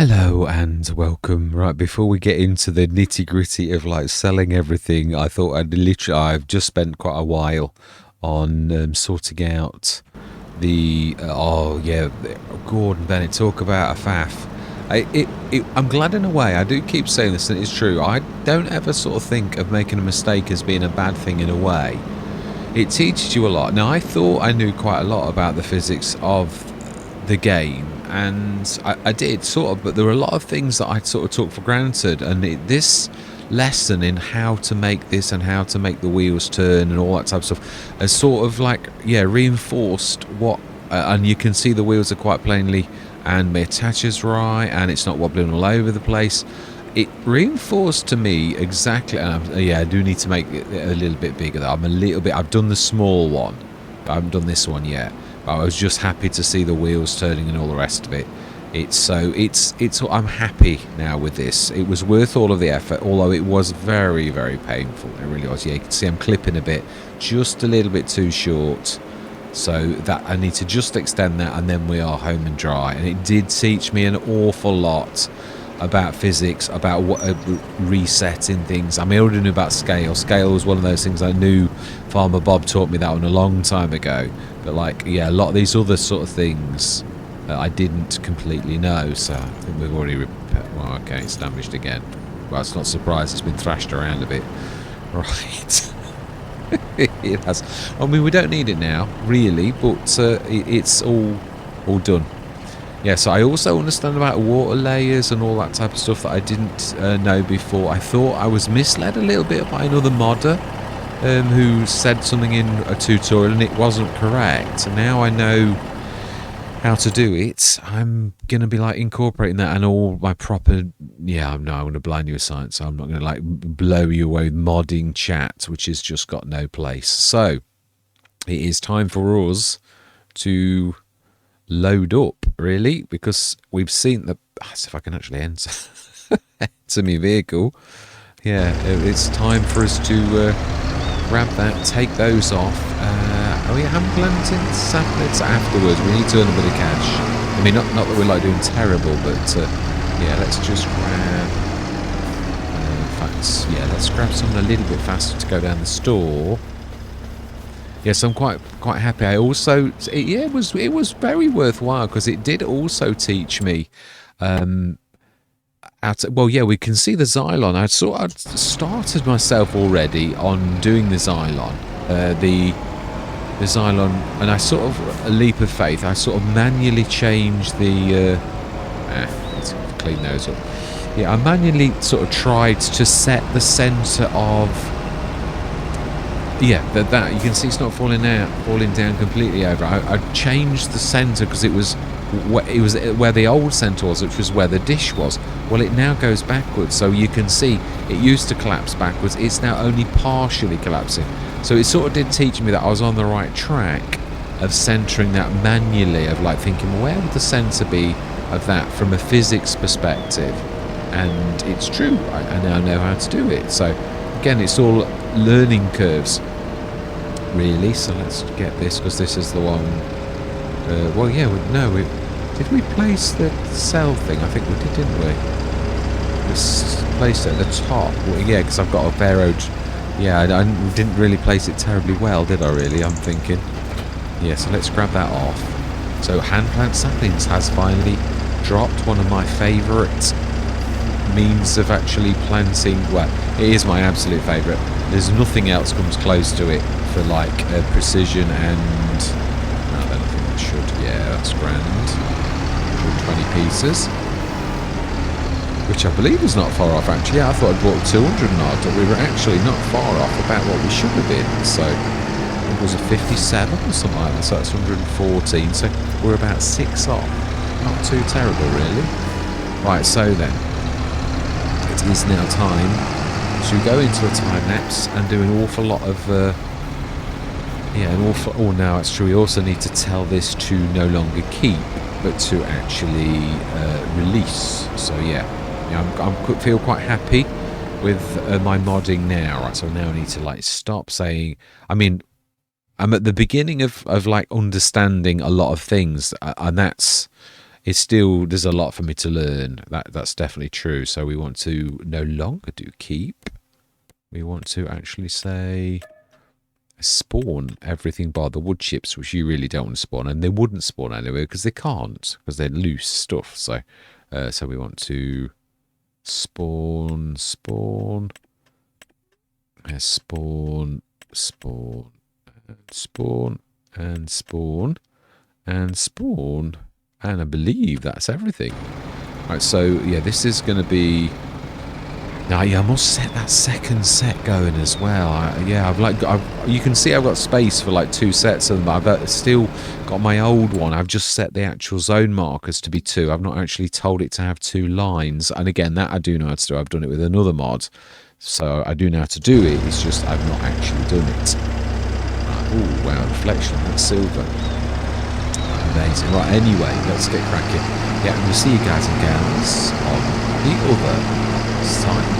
Hello and welcome. Right, before we get into the nitty gritty of like selling everything, I thought I've just spent quite a while on sorting out Gordon Bennett, talk about a faff. I'm glad in a way. I do keep saying this, and it's true. I don't ever sort of think of making a mistake as being a bad thing in a way. It teaches you a lot. Now, I thought I knew quite a lot about the physics of the game, and I did sort of, but there were a lot of things that I sort of took for granted, and this lesson in how to make this and how to make the wheels turn and all that type of stuff has sort of like reinforced what and you can see the wheels are quite plainly, and my attacher's right, and it's not wobbling all over the place. It reinforced to me exactly, and I do need to make it a little bit bigger. I've done the small one, I haven't done this one yet. I was just happy to see the wheels turning and all the rest of it. I'm happy now with this. It was worth all of the effort, although it was very, very painful. It really was. Yeah, you can see I'm clipping a bit, just a little bit too short. So that I need to just extend that, and then we are home and dry. And it did teach me an awful lot about physics, about what resetting things. I already knew about scale. Scale was one of those things I knew. Farmer Bob taught me that one a long time ago. But a lot of these other sort of things I didn't completely know. So I think we've already well, okay, it's damaged again. Well, it's not surprised. It's been thrashed around a bit. Right. It has. We don't need it now, really, but it's all done. Yeah, so I also understand about water layers and all that type of stuff that I didn't know before. I thought I was misled a little bit by another modder who said something in a tutorial and it wasn't correct. And now I know how to do it. I'm going to be incorporating that and all my proper... Yeah, I'm going to blind you with science. So I'm not going to blow you away with modding chat, which has just got no place. So it is time for us to load up, really, because we've seen the... As if I can actually enter my vehicle. Yeah, it's time for us to grab that, take those off. We haven't planted saplets afterwards. We need to earn a bit of cash. Not that we're doing terrible, but let's just grab... let's grab something a little bit faster to go down the store. Yes, I'm quite happy. I also, it was very worthwhile because it did also teach me we can see the Xylon. I'd started myself already on doing the Xylon, the Xylon, and I sort of, a leap of faith, I sort of manually changed the let's clean those up. Yeah, I manually sort of tried to set the center of... Yeah, that you can see it's not falling down completely over. I changed the centre because it was where the old centre was, which was where the dish was. Well, it now goes backwards, so you can see it used to collapse backwards. It's now only partially collapsing. So it sort of did teach me that I was on the right track of centering that manually, of thinking, where would the centre be of that from a physics perspective? And it's true. I now know how to do it. So again, it's all learning curves, really. So let's get this, because this is the one. Did we place the cell thing? I think we did, didn't we? Just placed it at the top. Well, yeah, because I've got a Vero. Yeah, I didn't really place it terribly well, did I? Really, I'm thinking. Yeah, so let's grab that off. So hand plant saplings has finally dropped. One of my favourite means of actually planting. Well, it is my absolute favourite. There's nothing else comes close to it for precision and... No, then I think that should... Yeah, that's grand. 20 pieces. Which I believe is not far off, actually. Yeah, I thought I'd bought 200 and odd, but we were actually not far off about what we should have been. So, it was a 57 or something like that, so that's 114. So, we're about 6 off. Not too terrible, really. Right, so then. It is now time to go into a time lapse and do an awful lot of now it's true, we also need to tell this to no longer keep but to actually release. So I feel quite happy with my modding now. Right, so now I need to stop saying, I'm at the beginning of understanding a lot of things, and that's it's still, there's a lot for me to learn. That's definitely true. So we want to no longer do keep. We want to actually say spawn everything by the wood chips, which you really don't want to spawn, and they wouldn't spawn anywhere because they can't, because they're loose stuff. So so we want to spawn, spawn, spawn, spawn, spawn, and spawn, and spawn, and I believe that's everything. Right, so yeah, this is going to be. Now, yeah, I must set that second set going as well. You can see I've got space for like 2 sets of them, but I've still got my old one. I've just set the actual zone markers to be 2. I've not actually told it to have 2 lines. And again, that I do know how to do. I've done it with another mod. So I do know how to do it. It's just I've not actually done it. Oh, wow, reflection. That's silver. Amazing. Right, anyway, let's get cracking. Yeah, and we'll see you guys and gals on the other side.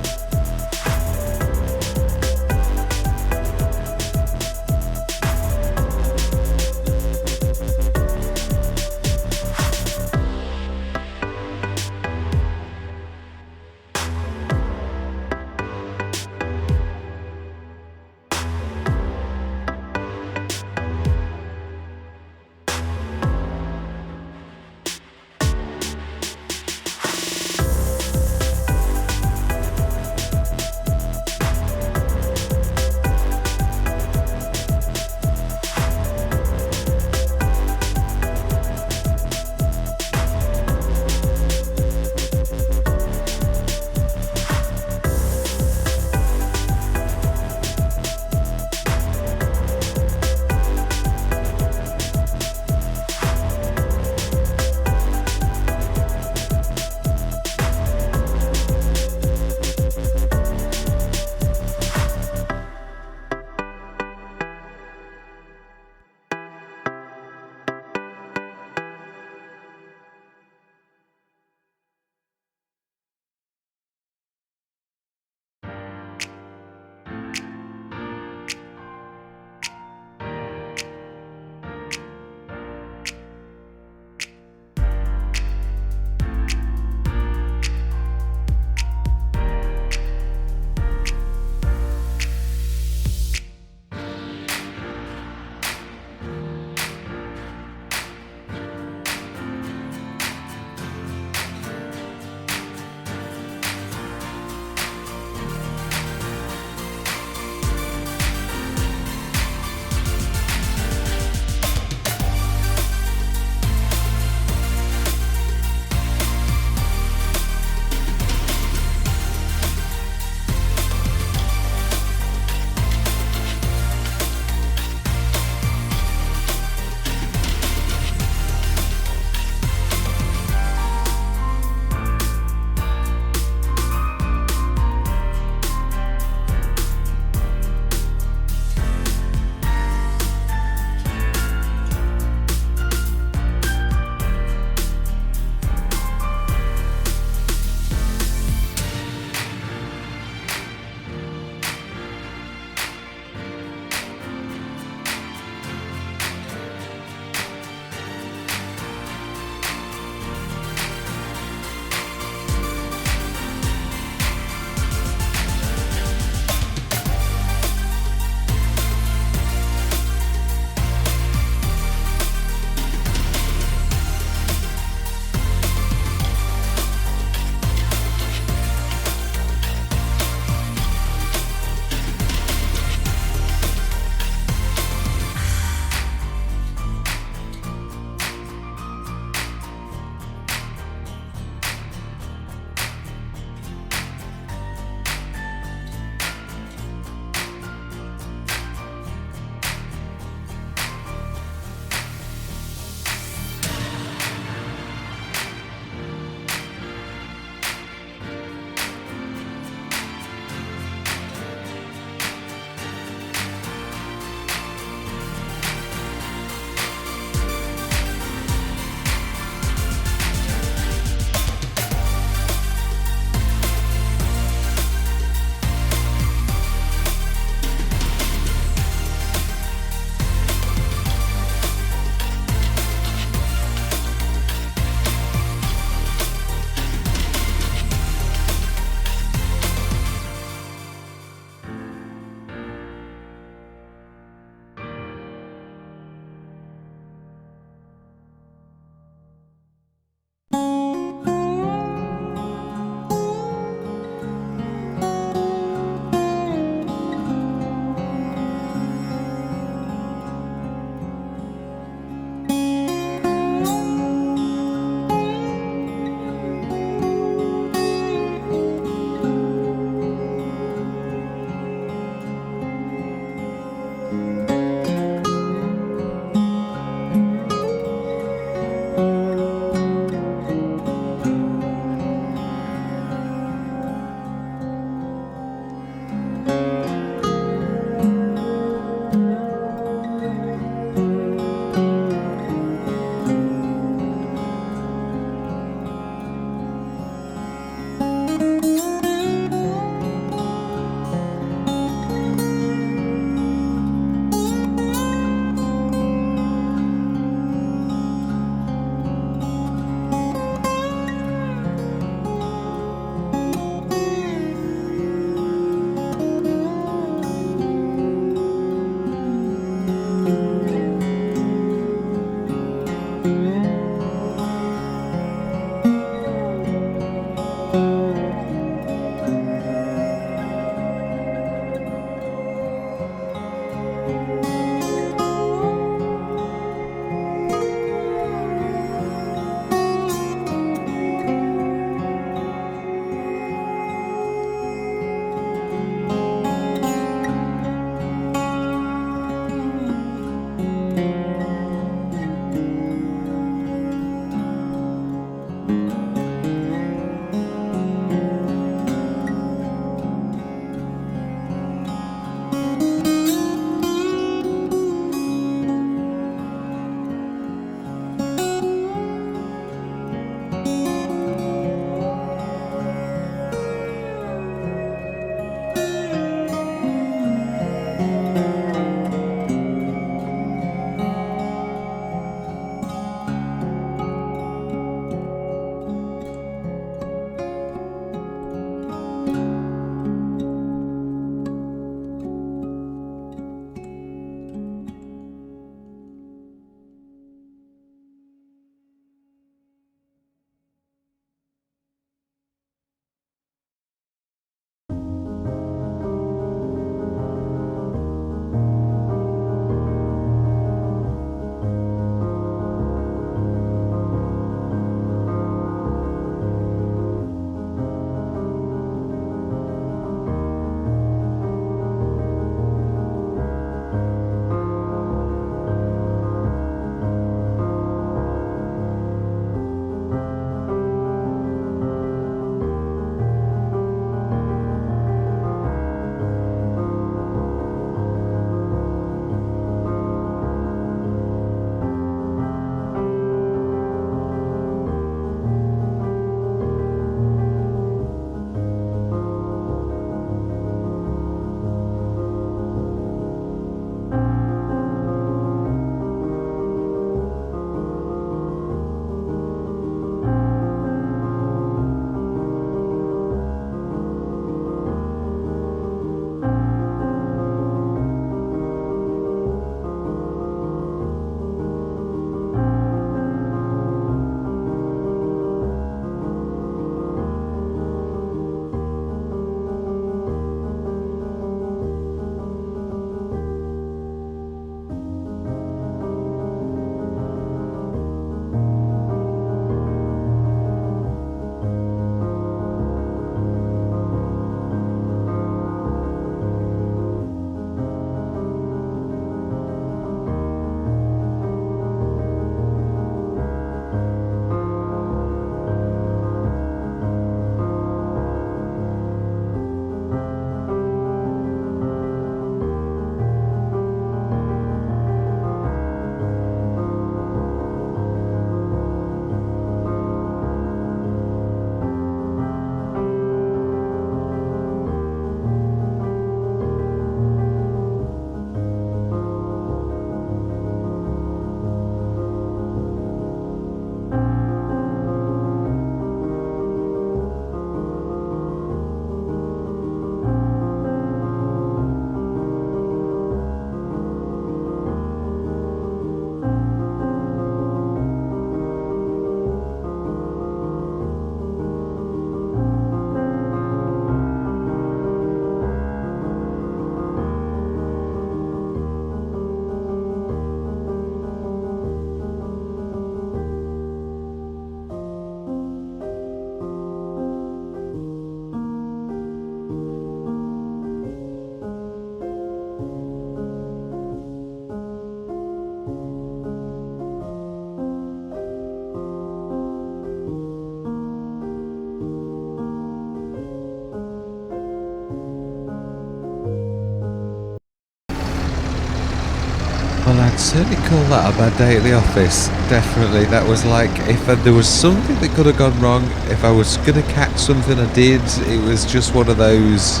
Well, I'd certainly call that a bad day at the office. Definitely. That was like, if there was something that could have gone wrong, if I was going to catch something, I did. It was just one of those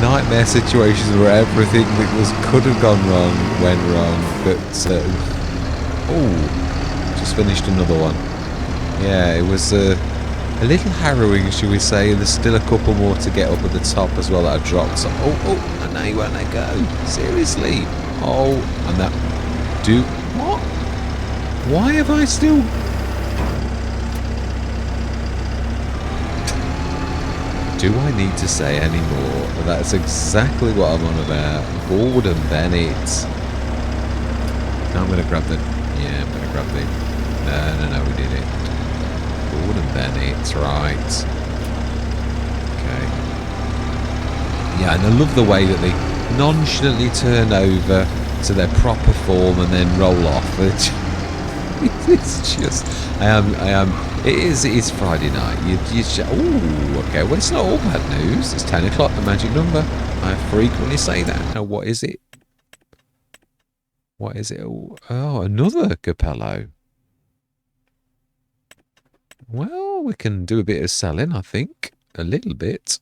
nightmare situations where everything that could have gone wrong went wrong. But, oh, just finished another one. Yeah, it was a little harrowing, shall we say, and there's still a couple more to get up at the top as well that I dropped. So, and now you won't let go. Seriously. Oh, and that... what? Why have I still... Do I need to say any more? That's exactly what I'm on about. Gordon Bennett. No, I'm going to grab the... Yeah, I'm going to grab the... No, we did it. Gordon Bennett, right. Okay. Yeah, and I love the way that they nonchalantly turn over to their proper form and then roll off. It's just... It's Friday night. Oh, okay. Well, it's not all bad news. It's 10 o'clock, the magic number. I frequently say that. Now, what is it? What is it? Oh, another Capello. Well, we can do a bit of selling, I think. A little bit.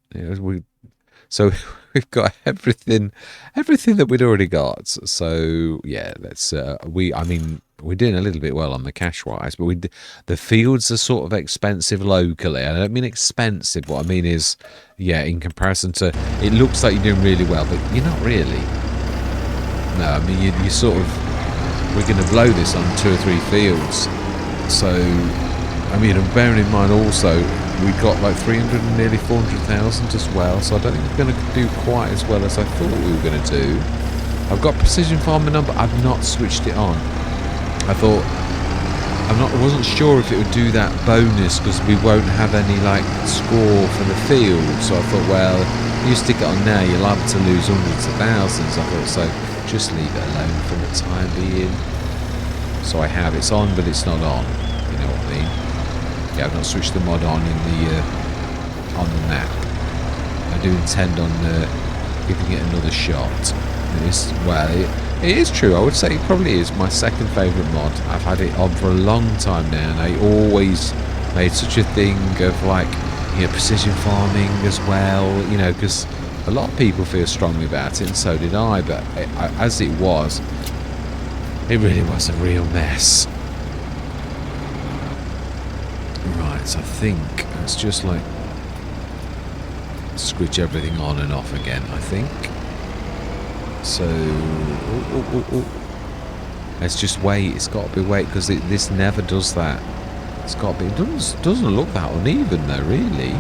So we've got everything that we'd already got. So yeah, let's. We're doing a little bit well on the cash wise, but the fields are sort of expensive locally. I don't mean expensive. What I mean is, yeah, in comparison to, it looks like you're doing really well, but you're not really. No, I mean you sort of. We're going to blow this on 2 or 3 fields. So, I mean, and bearing in mind also, we got like 300 and nearly 400,000 as well. So I don't think we're going to do quite as well as I thought we were going to do. I've got precision farming on, but I've not switched it on. I thought I wasn't sure if it would do that bonus because we won't have any like score for the field. So I thought, well, you stick it on now, you're liable to lose hundreds of thousands. I thought, so just leave it alone for the time being. So I have, it's on, but it's not on. You know what I mean? Yeah, I've not switched the mod on in the map. I do intend on giving it another shot. It is true. I would say it probably is my second favourite mod. I've had it on for a long time now, and I always made such a thing of like, precision farming as well. Because a lot of people feel strongly about it, and so did I. But as it was, it really was a real mess. Right, so I think it's just like switch everything on and off again, I think. So, let's just wait. It's got to be wait because this never does that. It's got to be. It doesn't look that uneven though, really.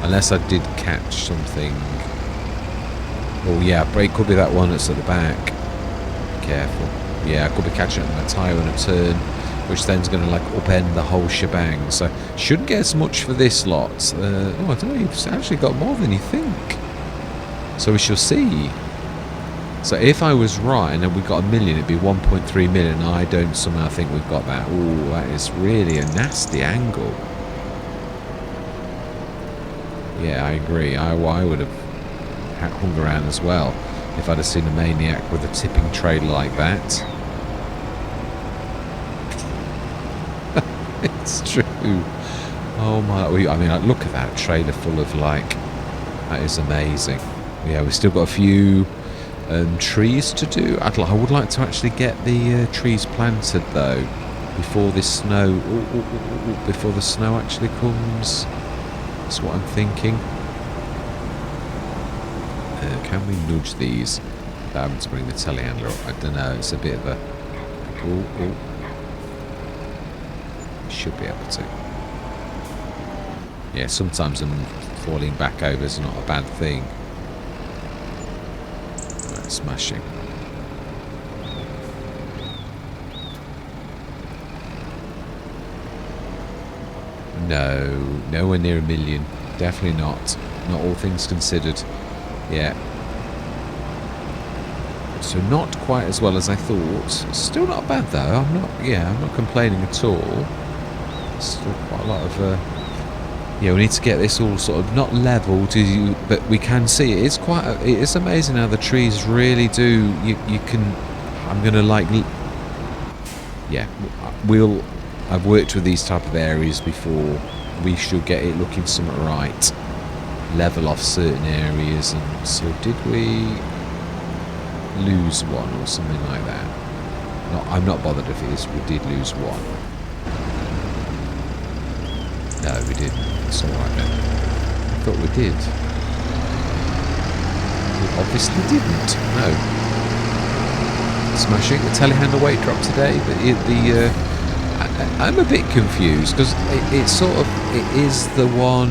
Unless I did catch something. Oh yeah, it could be that one that's at the back. Careful. Yeah, I could be catching it on my tyre on a turn, which then's going to like upend the whole shebang. So shouldn't get as much for this lot. I don't know. You've actually got more than you think. So we shall see. So if I was right and we got 1 million, it'd be 1.3 million. I don't somehow think we've got that. Ooh, that is really a nasty angle. Yeah, I agree. I would have hung around as well if I'd have seen a maniac with a tipping trailer like that. It's true. Oh my! I mean, look at that trailer full of like. That is amazing. Yeah, we've still got a few trees to do. I would like to actually get the trees planted though before this snow. Before the snow actually comes. That's what I'm thinking. Can we nudge these? I'm having to bring the telehandler up. I don't know. It's a bit of a. Should be able to. Yeah, sometimes them falling back over is not a bad thing. Right, smashing. No, nowhere near 1 million. Definitely not. Not all things considered. Yeah. So not quite as well as I thought. Still not bad though. I'm not complaining at all. Still quite a lot of yeah, we need to get this all sort of not level but we can see it is it is amazing how the trees really do you can. I'm gonna like, yeah, I've worked with these type of areas before. We should get it looking somewhat right, level off certain areas. And so did we lose one or something like that? I'm not bothered if it is. We did lose one. No, we didn't. It's alright then. I thought we did. We obviously didn't. No. Smashing. The telehandler weight drop today. I'm a bit confused because it is the one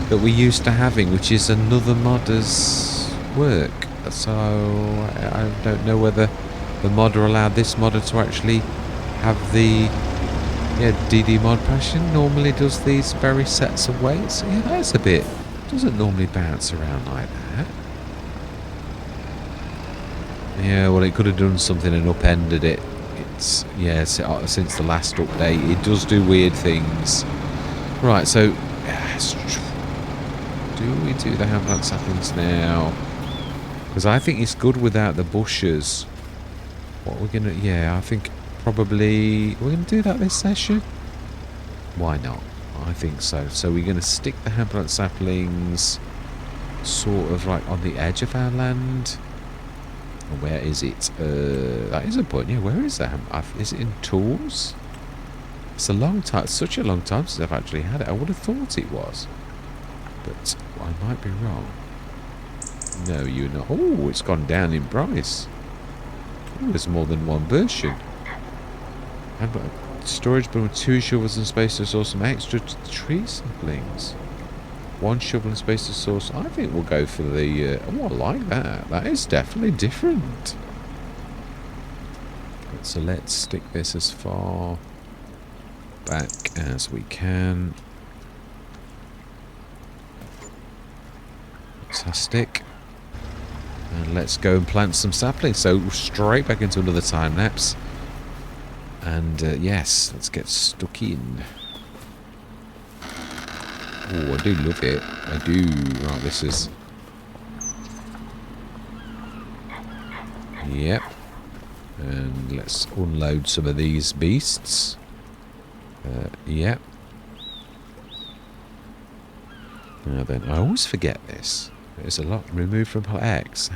that we used to having, which is another modder's work. So I don't know whether the modder allowed this modder to actually have the DD mod passion. Normally does these very sets of weights. Yeah, that's a bit. Doesn't normally bounce around like that. Yeah, well, it could have done something and upended it. It's since the last update, it does do weird things. Right, so do we do the handplant saplings now? Because I think it's good without the bushes. What we're gonna, I think probably we're gonna do that this session. Why not? I think so. So we're gonna stick the handplant saplings sort of like on the edge of our land. Where is it? That is a point. Yeah, where is that? Is it in tools? It's a long time. Such a long time since I've actually had it. I would have thought it was, but I might be wrong. No, you're not. Oh, it's gone down in price. Oh, there's more than one version. I've got storage bin with 2 shovels and space to store some extra tree saplings. 1 shovel and space to source. I think we'll go for the... oh, I like that. That is definitely different. So let's stick this as far back as we can. Fantastic. And let's go and plant some saplings. So straight back into another time lapse. And yes, let's get stuck in. Oh, I do love it. I do. Right, this is... Yep. And let's unload some of these beasts. Yep. Now then, I always forget this. There's a lot removed from X.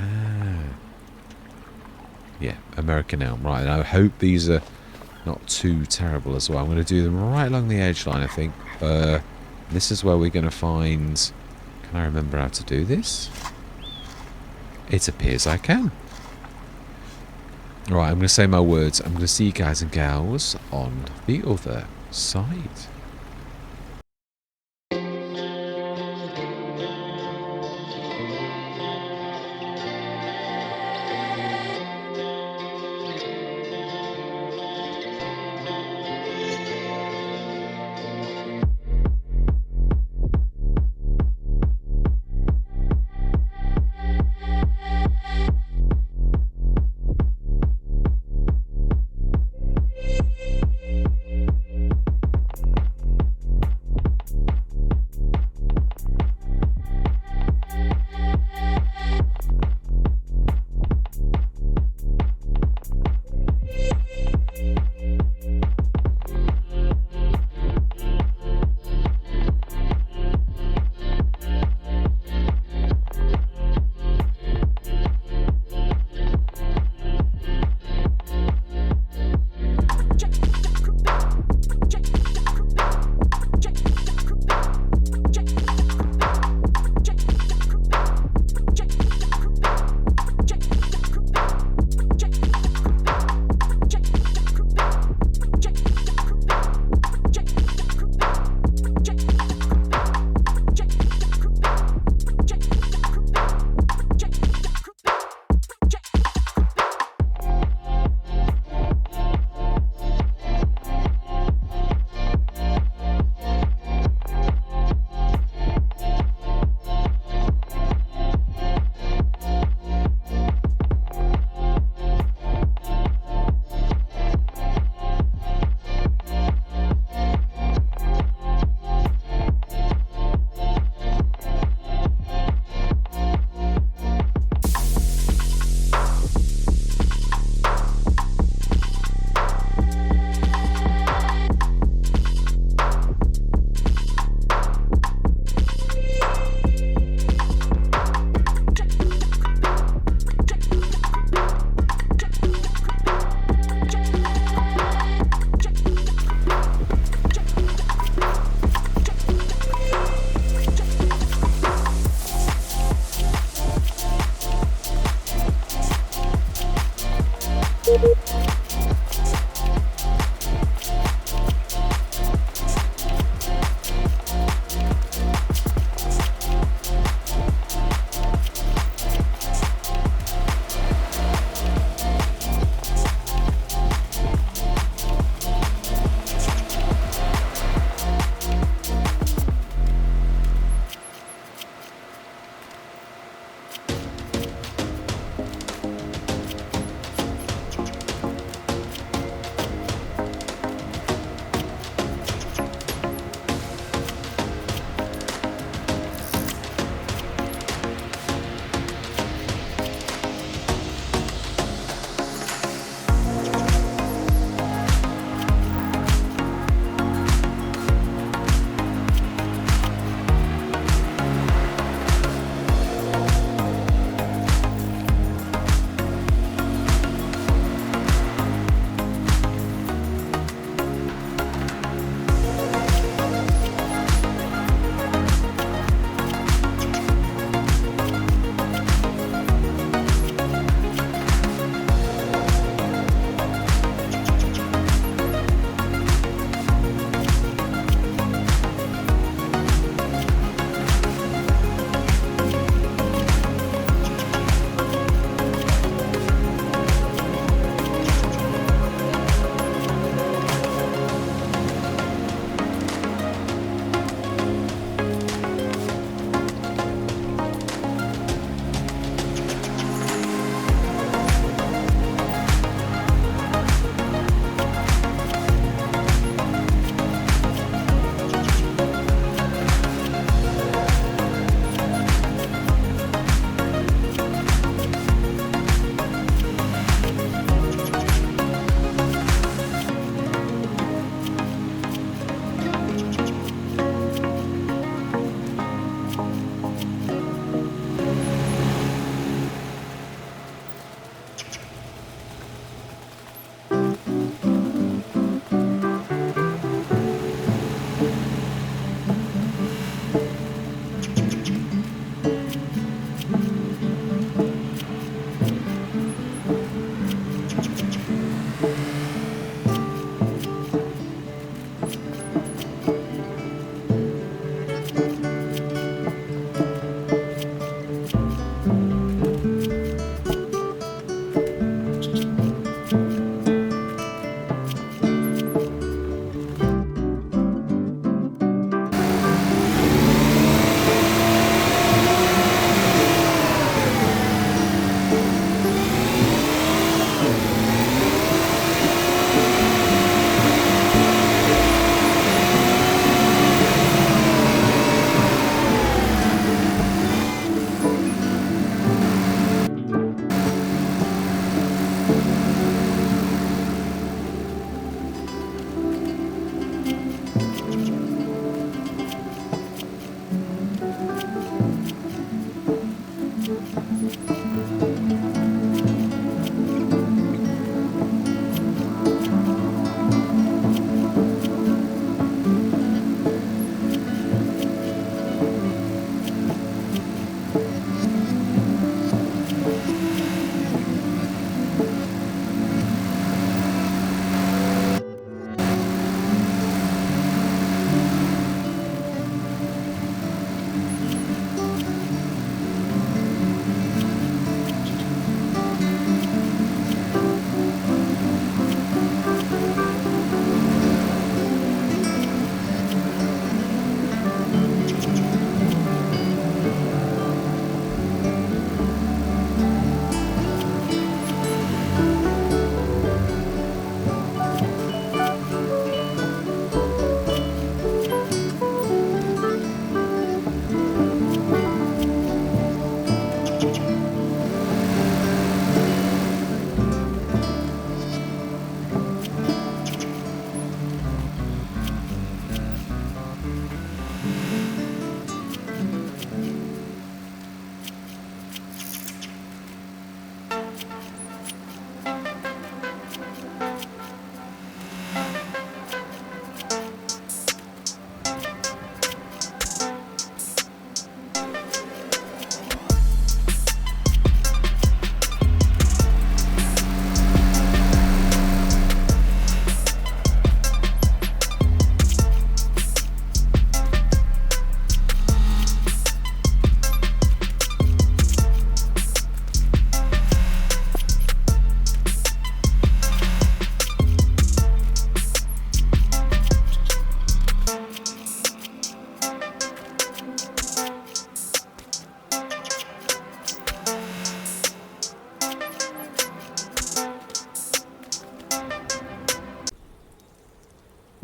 Yeah, American elm. Right, and I hope these are not too terrible as well. I'm going to do them right along the edge line, I think. This is where we're going to find... Can I remember how to do this? It appears I can. Right, I'm going to say my words. I'm going to see you guys and gals on the other side.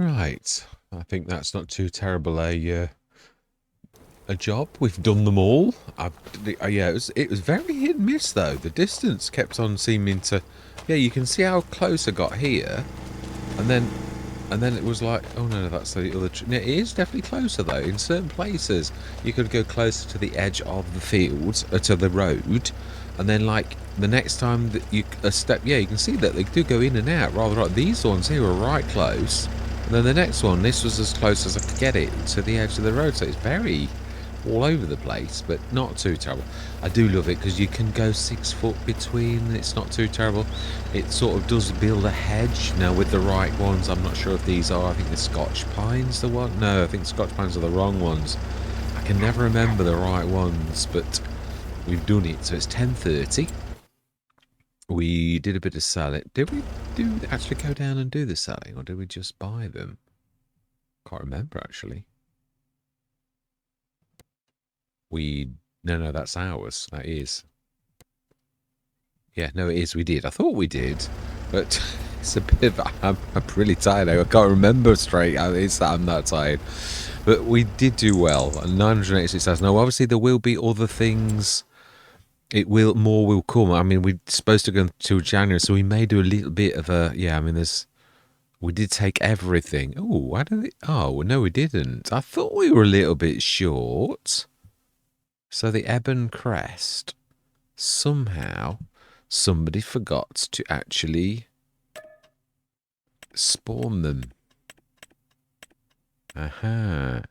Right. I think that's not too terrible a job. We've done them all. Yeah, it was very hit and miss though. The distance kept on seeming to. Yeah, you can see how close I got here, and then it was like, oh no, that's the other. It is definitely closer though. In certain places, you could go closer to the edge of the fields, to the road, and then like the next time that you step, yeah, you can see that they do go in and out. Rather like these ones here are right close, and then the next one, this was as close as I could get it to the edge of the road. So it's very all over the place, but not too terrible. I do love it because you can go 6 foot between. It's not too terrible. It sort of does build a hedge. Now with the right ones, I'm not sure if these are, I think the Scotch Pine's the one. No, I think Scotch Pines are the wrong ones. I can never remember the right ones, but we've done it. So it's 10:30. We did a bit of selling. Did we actually go down and do the selling, or did we just buy them? Can't remember actually. No, that's ours. That is. Yeah, no, it is. We did. I thought we did, but it's a bit of. I'm really tired. I can't remember straight. It's that I'm that tired. But we did do well. 986,000. Now, obviously, there will be other things. More will come. I mean, we're supposed to go until January, so we may do a little bit of a. Yeah, I mean, we did take everything. Oh, why did it? Oh, no, we didn't. I thought we were a little bit short. So the Ebon Crest, somehow somebody forgot to actually spawn them. Aha.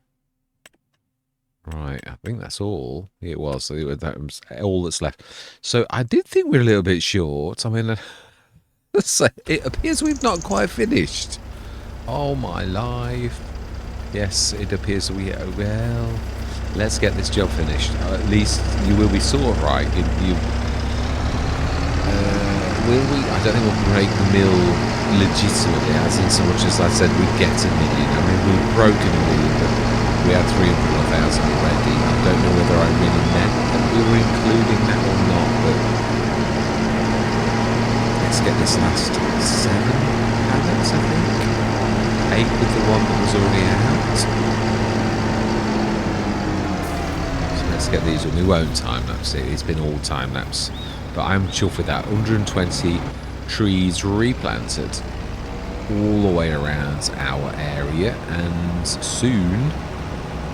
Right, I think that's all it was. So that was all that's left. So I did think we were a little bit short. I mean, it appears we've not quite finished. Oh my life. Yes, it appears we are. Well, let's get this job finished. At least you will be sort of right. Will we? I don't think we'll break the mill legitimately, as in so much as I said we'd get a million. I mean, we've broken a million, but we had 300,000 already. I don't know whether I really meant that we were including that or not, but let's get this last 7 pallets, I think. 8 with the one that was already out. Let's get these on. We won't time-lapse it. It's been all time-lapse. But I'm chuffed with that. 120 trees replanted all the way around our area. And soon,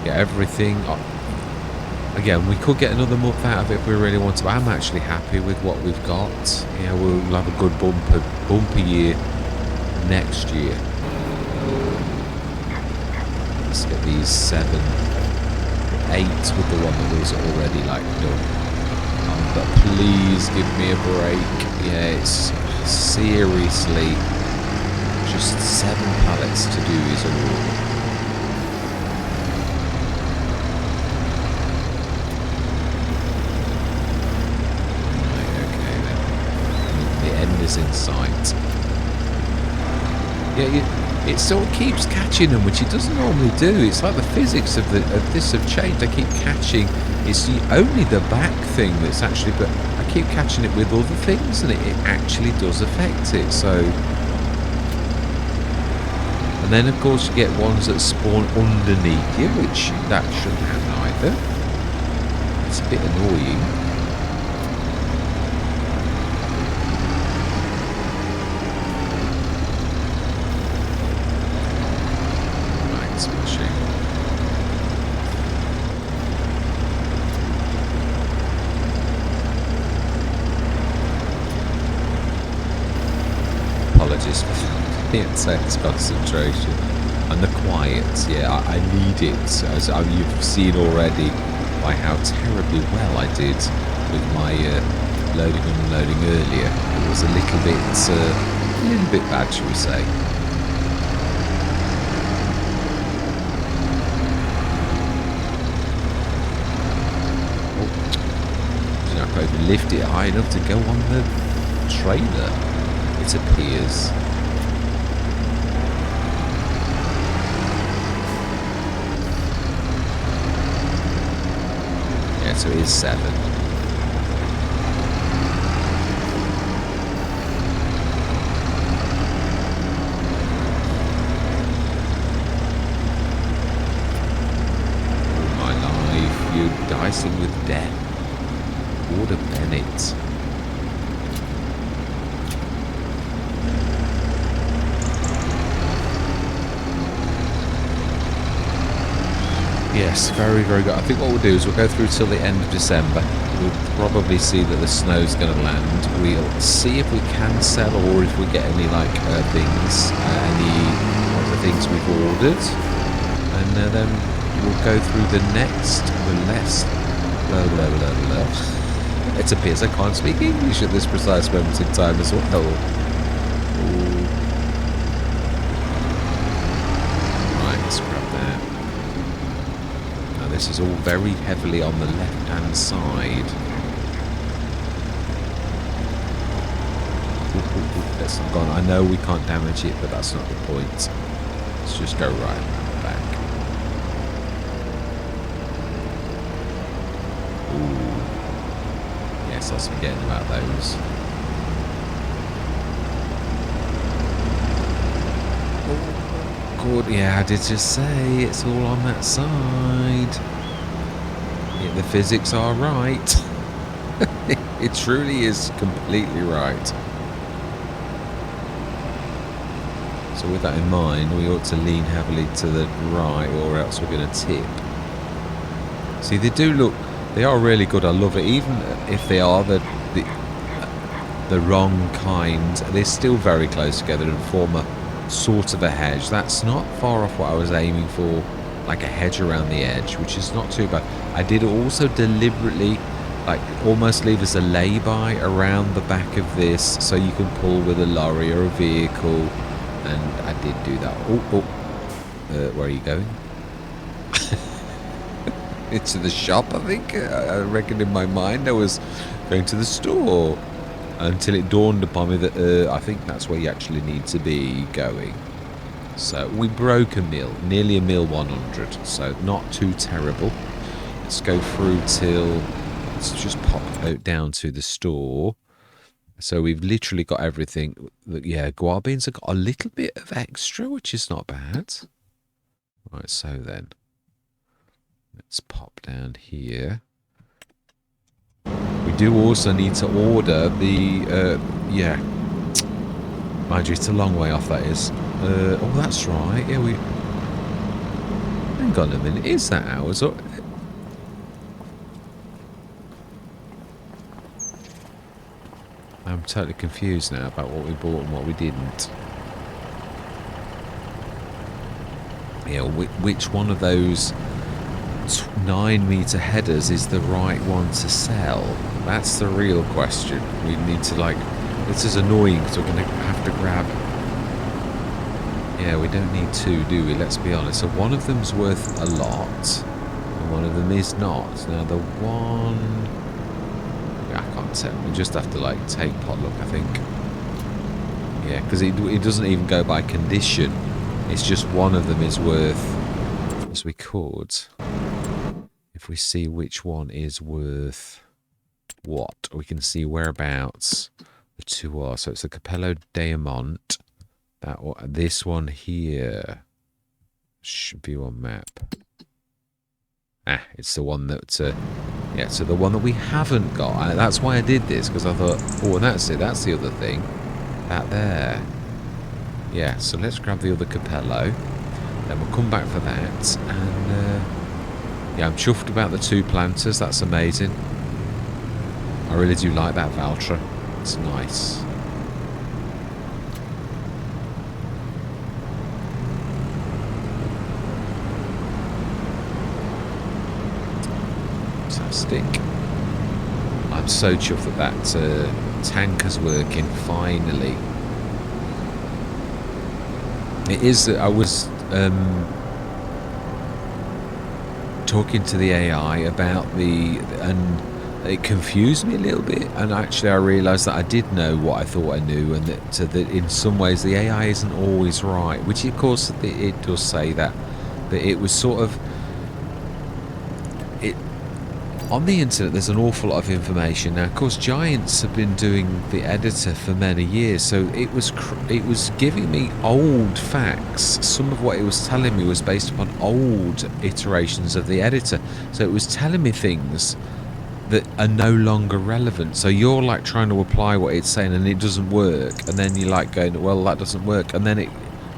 yeah, everything... Again, we could get another month out of it if we really want to. But I'm actually happy with what we've got. Yeah, we'll have a good bumper year next year. Let's get these 7... 8 with the one that was already like done. But please give me a break. Yeah, it's seriously just 7 pallets to do is all. Right, okay then. The end is in sight. Yeah, it sort of keeps catching them, which it doesn't normally do. It's like the physics of this have changed. I keep catching. It's only the back thing that's actually, but I keep catching it with other things, and it actually does affect it. So then, of course, you get ones that spawn underneath you, which that shouldn't happen either. It's a bit annoying. Apologies for the intense concentration and the quiet. Yeah, I need it, as you've seen already by how terribly well I did with my loading and unloading earlier. It was a little bit bad, shall we say. Oh, I don't know if I even lift it high enough to go on the trailer. It appears. Yeah, so it is 7. Oh my life, you're dicing with death. Order Bennett. Yes, very, very good. I think what we'll do is we'll go through till the end of December. We'll probably see that the snow's going to land. We'll see if we can sell or if we get any, like, things, any of the things we've ordered. And then we'll go through the next, It appears I can't speak English at this precise moment in time as well. Ooh. Right, scrap that. This is all very heavily on the left-hand side. Let's not go on. I know we can't damage it, but that's not the point. Let's just go right back. Ooh. Yes, I was forgetting about those. Good, yeah, I did just say it's all on that side. Yeah, the physics are right. It truly is completely right. So with that in mind, we ought to lean heavily to the right, or else we're going to tip. See, they do look, they are really good. I love it. Even if they are the wrong kind, they're still very close together and form a sort of a hedge. That's not far off what I was aiming for, like a hedge around the edge, which is not too bad. I did also deliberately, like, almost leave us a lay-by around the back of this so you can pull with a lorry or a vehicle, and I did do that. Where are you going? Into the shop, I think. I reckon in my mind I was going to the store. Until it dawned upon me that I think that's where you actually need to be going. So we broke a mil, nearly a mil 100, so not too terrible. Let's go through till, let's just pop out down to the store. So we've literally got everything. Yeah, guar beans have got a little bit of extra, which is not bad. Right, so then let's pop down here. We do also need to order the, yeah. Mind you, it's a long way off, that is. Oh, that's right. Yeah, we... Hang on a minute. Is that ours? Or... I'm totally confused now about what we bought and what we didn't. Yeah, which one of those 9-meter headers is the right one to sell? That's the real question. We need to, like, this is annoying because we're going to have to grab, yeah, we don't need 2, do we? Let's be honest. So one of them's worth a lot and one of them is not. Now the one, I can't tell. We just have to, like, take potluck, I think. Yeah, because it doesn't even go by condition. It's just one of them is worth, as we could, if we see which one is worth what, we can see whereabouts the 2 are. So it's the Capello Diamant, That one, this one here. View on map. It's the one that, yeah, so the one that we haven't got. That's why I did this, because I thought, oh, and that's it. That's the other thing. That there. Yeah, so let's grab the other Capello. Then we'll come back for that. And, yeah, I'm chuffed about the 2 planters. That's amazing. I really do like that Valtra. It's nice. Fantastic. I'm so chuffed that tanker's working finally. It is. I was talking to the AI about and it confused me a little bit. And actually, I realised that I did know what I thought I knew, and that in some ways the AI isn't always right. Which, of course, it does say that, but it was sort of it. On the internet, there's an awful lot of information. Now, of course, Giants have been doing the editor for many years, so it was giving me old facts. Some of what it was telling me was based upon old iterations of the editor. So it was telling me things that are no longer relevant. So you're like trying to apply what it's saying and it doesn't work. And then you're like going, well, that doesn't work. And then it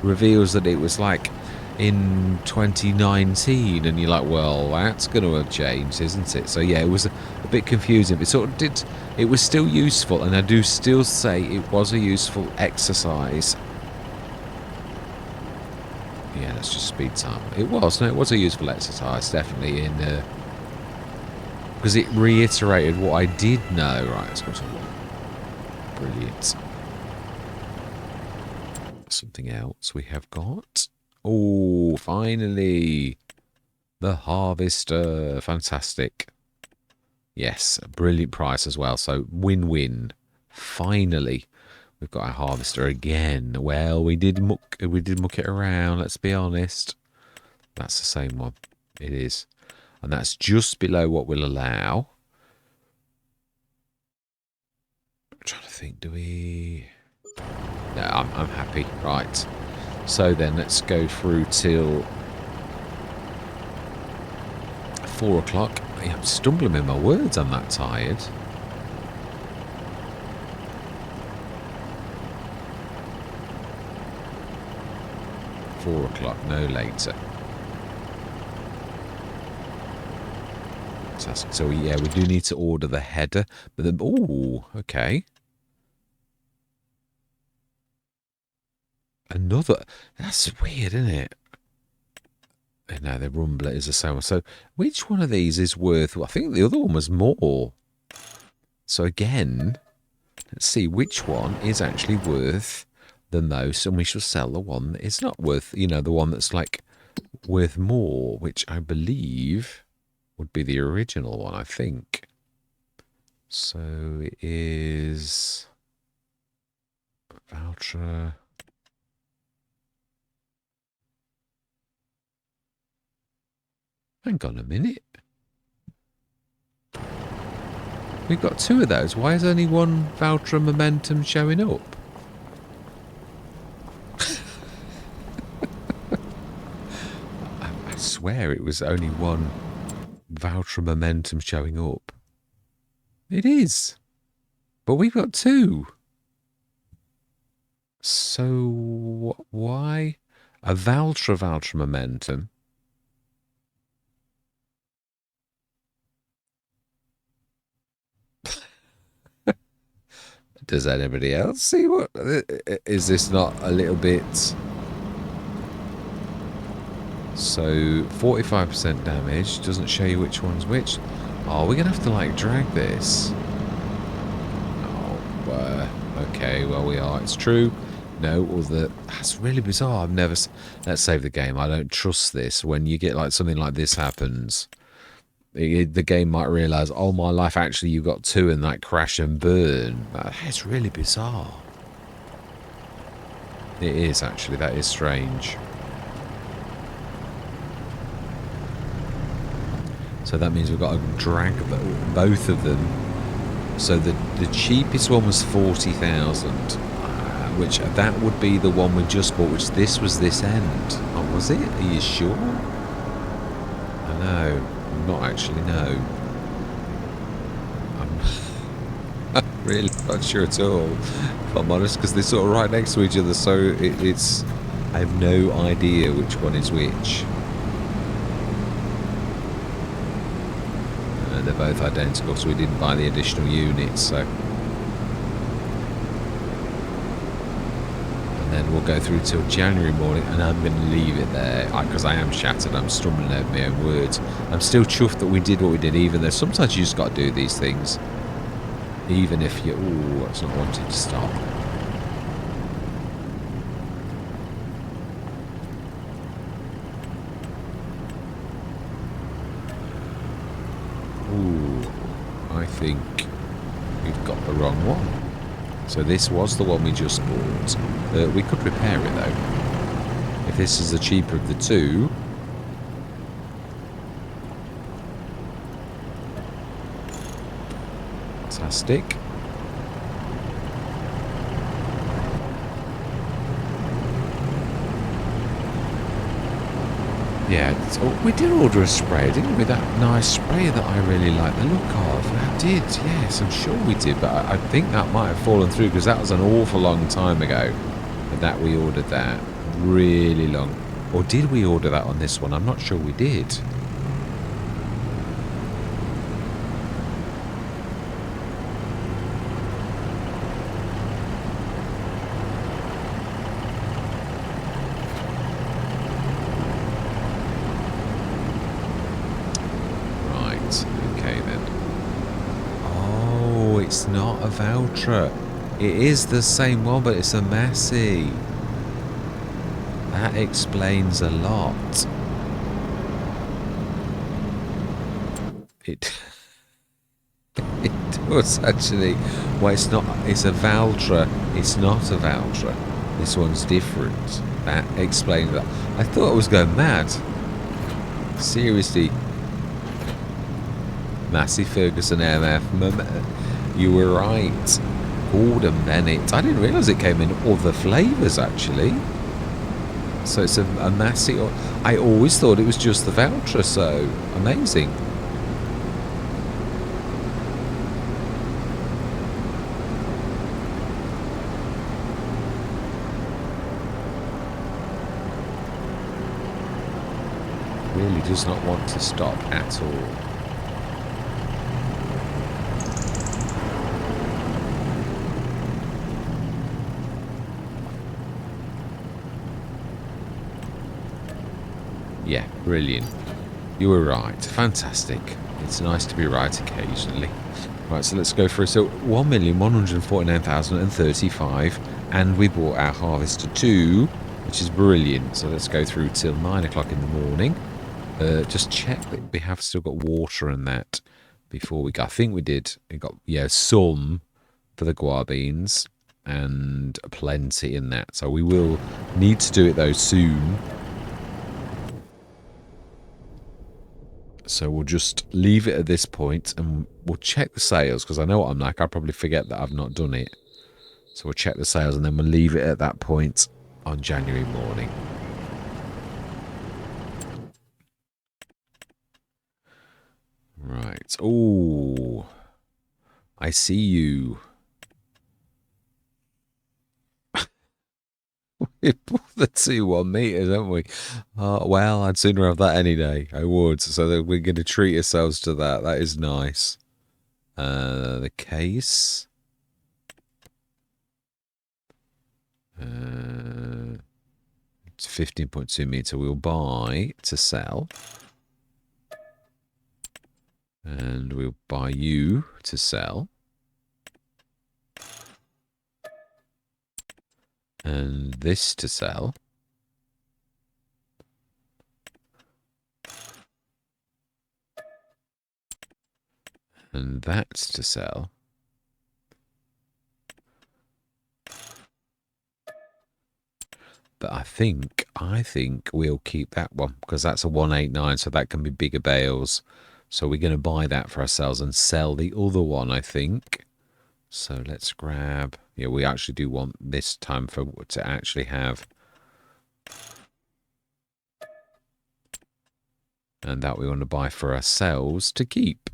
reveals that it was like in 2019, and you're like, well, that's going to have changed, isn't it? So yeah, it was a bit confusing, but it sort of it was still useful, and I do still say it was a useful exercise. Yeah, let's just speed time. It was a useful exercise, definitely, in because it reiterated what I did know. Right, let's go to one. Brilliant. Something else we have got. Oh, finally. The harvester. Fantastic. Yes, a brilliant price as well. So win-win. Finally, we've got our harvester again. Well, we did muck it around, let's be honest. That's the same one. It is. And that's just below what we'll allow. I'm trying to think, do we... No, I'm happy. Right. So then let's go through till 4 o'clock. I'm stumbling with my words, I'm that tired. $4 o'clock, no later. So yeah, we do need to order the header. But then, oh, okay. Another. That's weird, isn't it? And now the rumbler is the same one. So which one of these is worth? Well, I think the other one was more. So again, let's see which one is actually worth the most, and we shall sell the one that is not worth. You know, the one that's like worth more, which I believe would be the original one. I think. So it is Valtra. Hang on a minute. We've got 2 of those. Why is only one Valtra Momentum showing up? I swear it was only one Valtra Momentum showing up. It is. But we've got 2. So why? A Valtra Momentum. Does anybody else see what? Is this not a little bit? So 45% damage. Doesn't show you which one's which. Oh, we're going to have to like drag this. Oh, okay, well we are. It's true. No, that's really bizarre. I've never... Let's save the game. I don't trust this. When you get like something like this happens... The game might realise, oh my life, actually you got 2 and like crash and burn. That's really bizarre. It is actually, that is strange. So that means we've got to drag both of them. So the cheapest one was 40,000. which that would be the one we just bought, which this was this end. Oh, was it? Are you sure? I know. I'm not actually, no. I'm really not sure at all, if I'm honest, because they're sort of right next to each other, so it's... I have no idea which one is which. They're both identical, so we didn't buy the additional units, so... And then we'll go through till January morning, and I'm going to leave it there, because I am shattered. I'm stumbling over my own words. I'm still chuffed that we did what we did, even though sometimes you just got to do these things. Even if you... Ooh, it's not wanting to stop. I think we've got the wrong one. So this was the one we just bought. We could repair it though. If this is the cheaper of the two. Fantastic. Yeah, oh, we did order a spray, didn't we? That nice spray that I really like the look of. I did, yes, I'm sure we did, but I think that might have fallen through because that was an awful long time ago that we ordered that. Really long. Or did we order that on this one? I'm not sure we did. It's not a Valtra. It is the same one, but it's a Massey. That explains a lot. It does actually. Well, it's not. It's a Valtra. It's not a Valtra. This one's different. That explains that. I thought I was going mad. Seriously. Massey Ferguson MF. You were right. Gordon Bennett. I didn't realise it came in other flavours, actually. So it's a Massey... I always thought it was just the Valtra, so amazing. Really does not want to stop at all. Yeah, brilliant. You were right. Fantastic. It's nice to be right occasionally. Right, so let's go through. So 1,149,035, and we bought our Harvester 2, which is brilliant. So let's go through till 9 o'clock in the morning. Just check that we have still got water and that before we go. I think we did. We got, yeah, some for the guar beans and plenty in that. So we will need to do it though soon. So we'll just leave it at this point and we'll check the sales because I know what I'm like. I'll probably forget that I've not done it. So we'll check the sales and then we'll leave it at that point on January morning. Right. Oh, I see you. We bought the 2 1 meters, haven't we? Well, I'd sooner have that any day. I would. So that we're going to treat ourselves to that. That is nice. The case. It's 15.2 meter. We'll buy to sell. And we'll buy you to sell. And this to sell. And that's to sell. But I think we'll keep that one because that's a 189, so that can be bigger bales. So we're going to buy that for ourselves and sell the other one, I think. So let's grab... Yeah, we actually do want this time to actually have... And that we want to buy for ourselves to keep.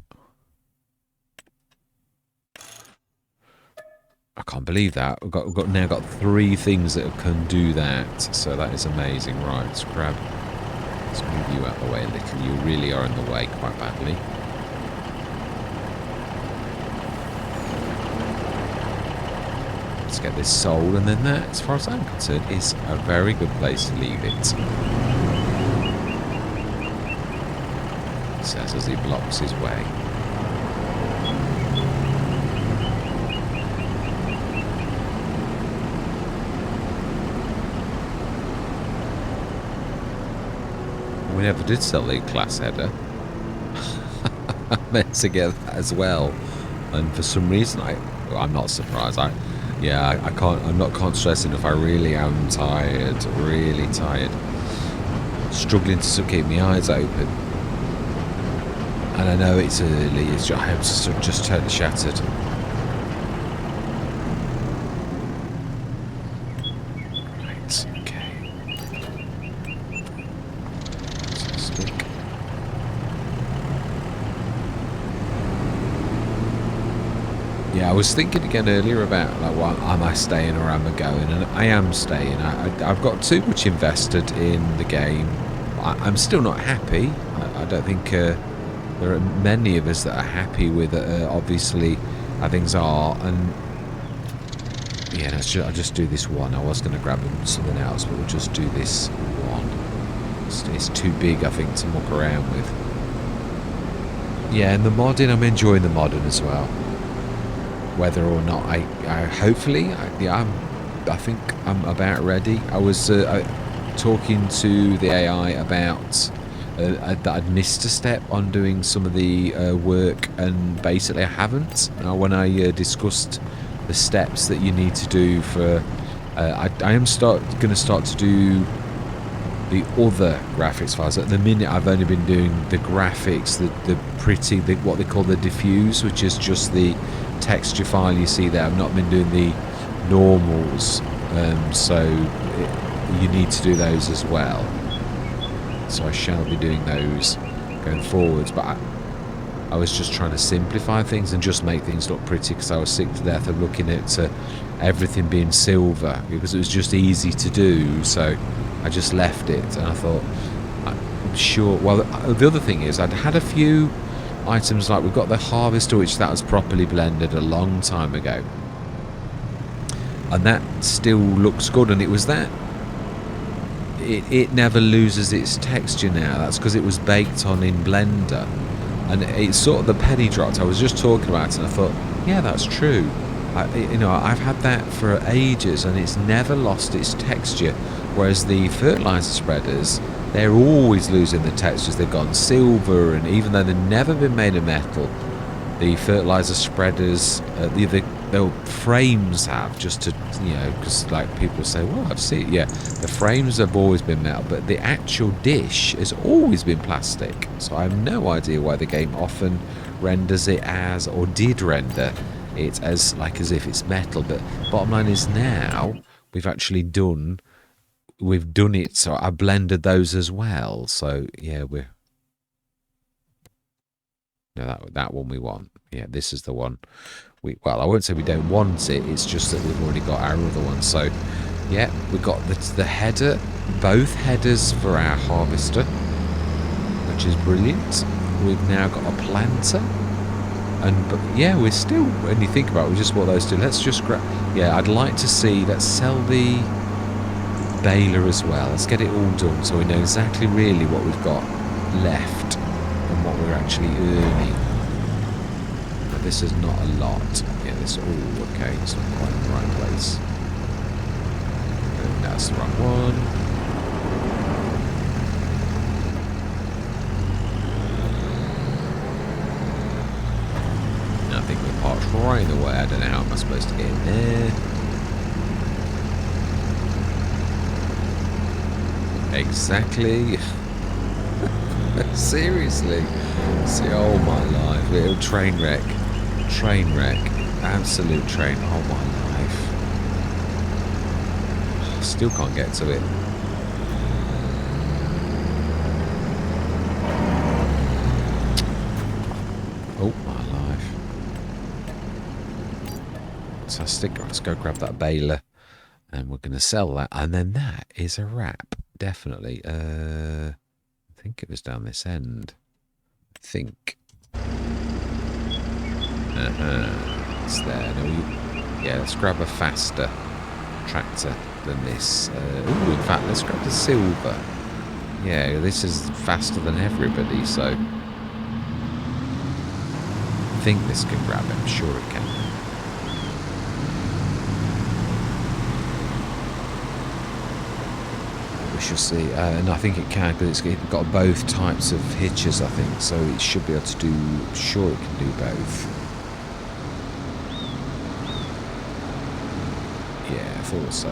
I can't believe that. We've now got 3 things that can do that. So that is amazing. Right, let's grab... Let's move you out the way a little. You really are in the way quite badly. Let's get this sold, and then that, as far as I'm concerned, is a very good place to leave it. He says as he blocks his way. We never did sell the class header. I meant to get that as well, and for some reason I'm not surprised. I can't. I'm not concentrating enough. I really am tired. Really tired. Struggling to sort of keep my eyes open. And I know it's early. It's just, I'm just totally shattered. Right. Okay. Stick. Yeah, I was thinking again earlier about like, well, am I staying or am I going? And I am staying. I've got too much invested in the game. I'm still not happy. I don't think there are many of us that are happy with obviously how things are. And yeah, I'll just do this one. I was going to grab something else, but we'll just do this one. It's too big, I think, to muck around with. Yeah, and the modding, I'm enjoying the modding as well. Whether or not I think I'm about ready. I was talking to the AI about that I'd missed a step on doing some of the work, and basically I haven't. When I discussed the steps that you need to do for, I am going to start to do the other graphics files. At the minute, I've only been doing the graphics, what they call the diffuse, which is just the texture file you see there. I've not been doing the normals, so you need to do those as well. So I shall be doing those going forwards, but I was just trying to simplify things and just make things look pretty, because I was sick to death of looking at everything being silver, because it was just easy to do. So I just left it, and I thought, I'm sure. Well, the other thing is, I'd had a few items, like we've got the harvester, which that was properly blended a long time ago, and that still looks good, and it was that it never loses its texture now. That's because it was baked on in Blender, and it's sort of the penny dropped. I was just talking about it, and I thought, yeah, that's true. I've had that for ages, and it's never lost its texture. Whereas the fertilizer spreaders, they're always losing the textures. They've gone silver, and even though they've never been made of metal, the fertilizer spreaders, the frames have, just to, because like people say, well, I've seen it. Yeah, the frames have always been metal, but the actual dish has always been plastic. So I have no idea why the game often renders it as, or did render it as if it's metal. But bottom line is, now we've actually done it, so I blended those as well. So yeah, that one we want. Yeah, this is the one. Well, I won't say we don't want it. It's just that we've already got our other one. So yeah, we've got the header, both headers for our harvester, which is brilliant. We've now got a planter, but yeah, we're still, when you think about it, we just bought those two. Let's just grab. Yeah, I'd like to see. Let's sell the baler as well. Let's get it all done, so we know exactly really what we've got left and what we're actually earning. But this is not a lot. Yeah, this okay. It's not quite in the right place. And that's the wrong one. And I think we're parked right in the way. I don't know how am I supposed to get in there. Exactly. Seriously. See, oh my life, little train wreck. Absolute train. Oh my life. Still can't get to it. Oh my life. Fantastic. Let's go grab that baler. And we're going to sell that. And then that is a wrap. Definitely. I think it was down this end. I think. It's there. No, yeah, let's grab a faster tractor than this. Ooh, in fact, let's grab the silver. Yeah, this is faster than everybody, so I think this can grab it. I'm sure it can. We shall see. And I think it can, because it's got both types of hitches, I think, so it should be able to do. I'm sure it can do both. Yeah, I thought so.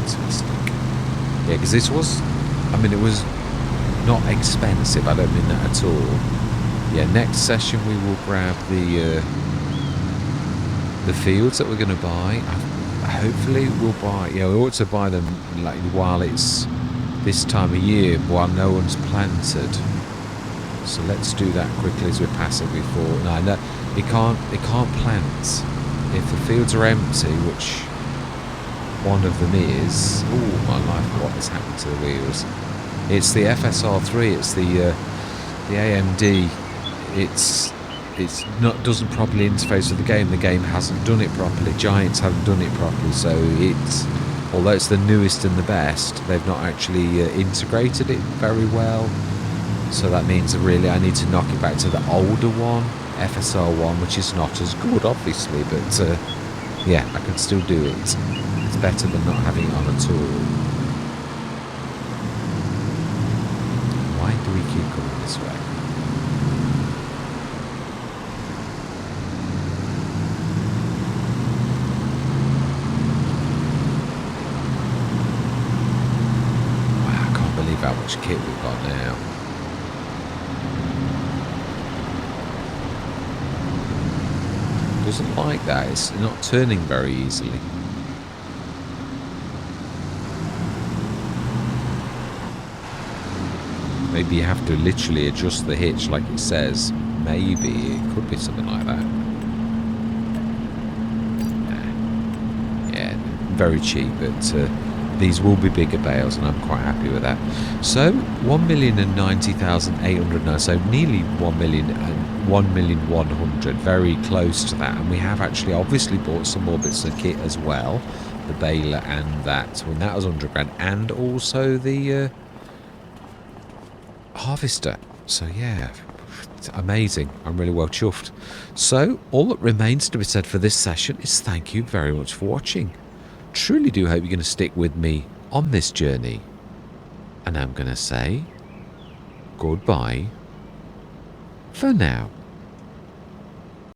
Fantastic. Yeah, because this was, I mean, it was not expensive. I don't mean that at all. Yeah, next session we will grab the fields that we're going to buy. Hopefully we'll buy, yeah, we ought to buy them like while it's this time of year, while no one's planted. So let's do that quickly as we pass it before. No, it can't plant if the fields are empty, which one of them is. Oh my life, what has happened to the wheels? It's the FSR3, it's the AMD. It's doesn't properly interface with the game. The game hasn't done it properly. Giants haven't done it properly. So it's, although it's the newest and the best, they've not actually integrated it very well. So that means that really I need to knock it back to the older one, FSR1, which is not as good, obviously, but yeah, I can still do it. It's better than not having it on at all. Why do we keep going this way? Wow, I can't believe how much kit we've got now. Doesn't like that. It's not turning very easily. Maybe you have to literally adjust the hitch like it says. Maybe it could be something like that. Yeah, very cheap, but these will be bigger bales, and I'm quite happy with that. So 1,090,809, so nearly 1,100,000, very close to that. And we have actually obviously bought some more bits of kit as well, the baler and that, when that was 100 grand, and also the harvester. So yeah, it's amazing. I'm really well chuffed. So all that remains to be said for this session is thank you very much for watching. Truly do hope you're going to stick with me on this journey. And I'm going to say goodbye for now.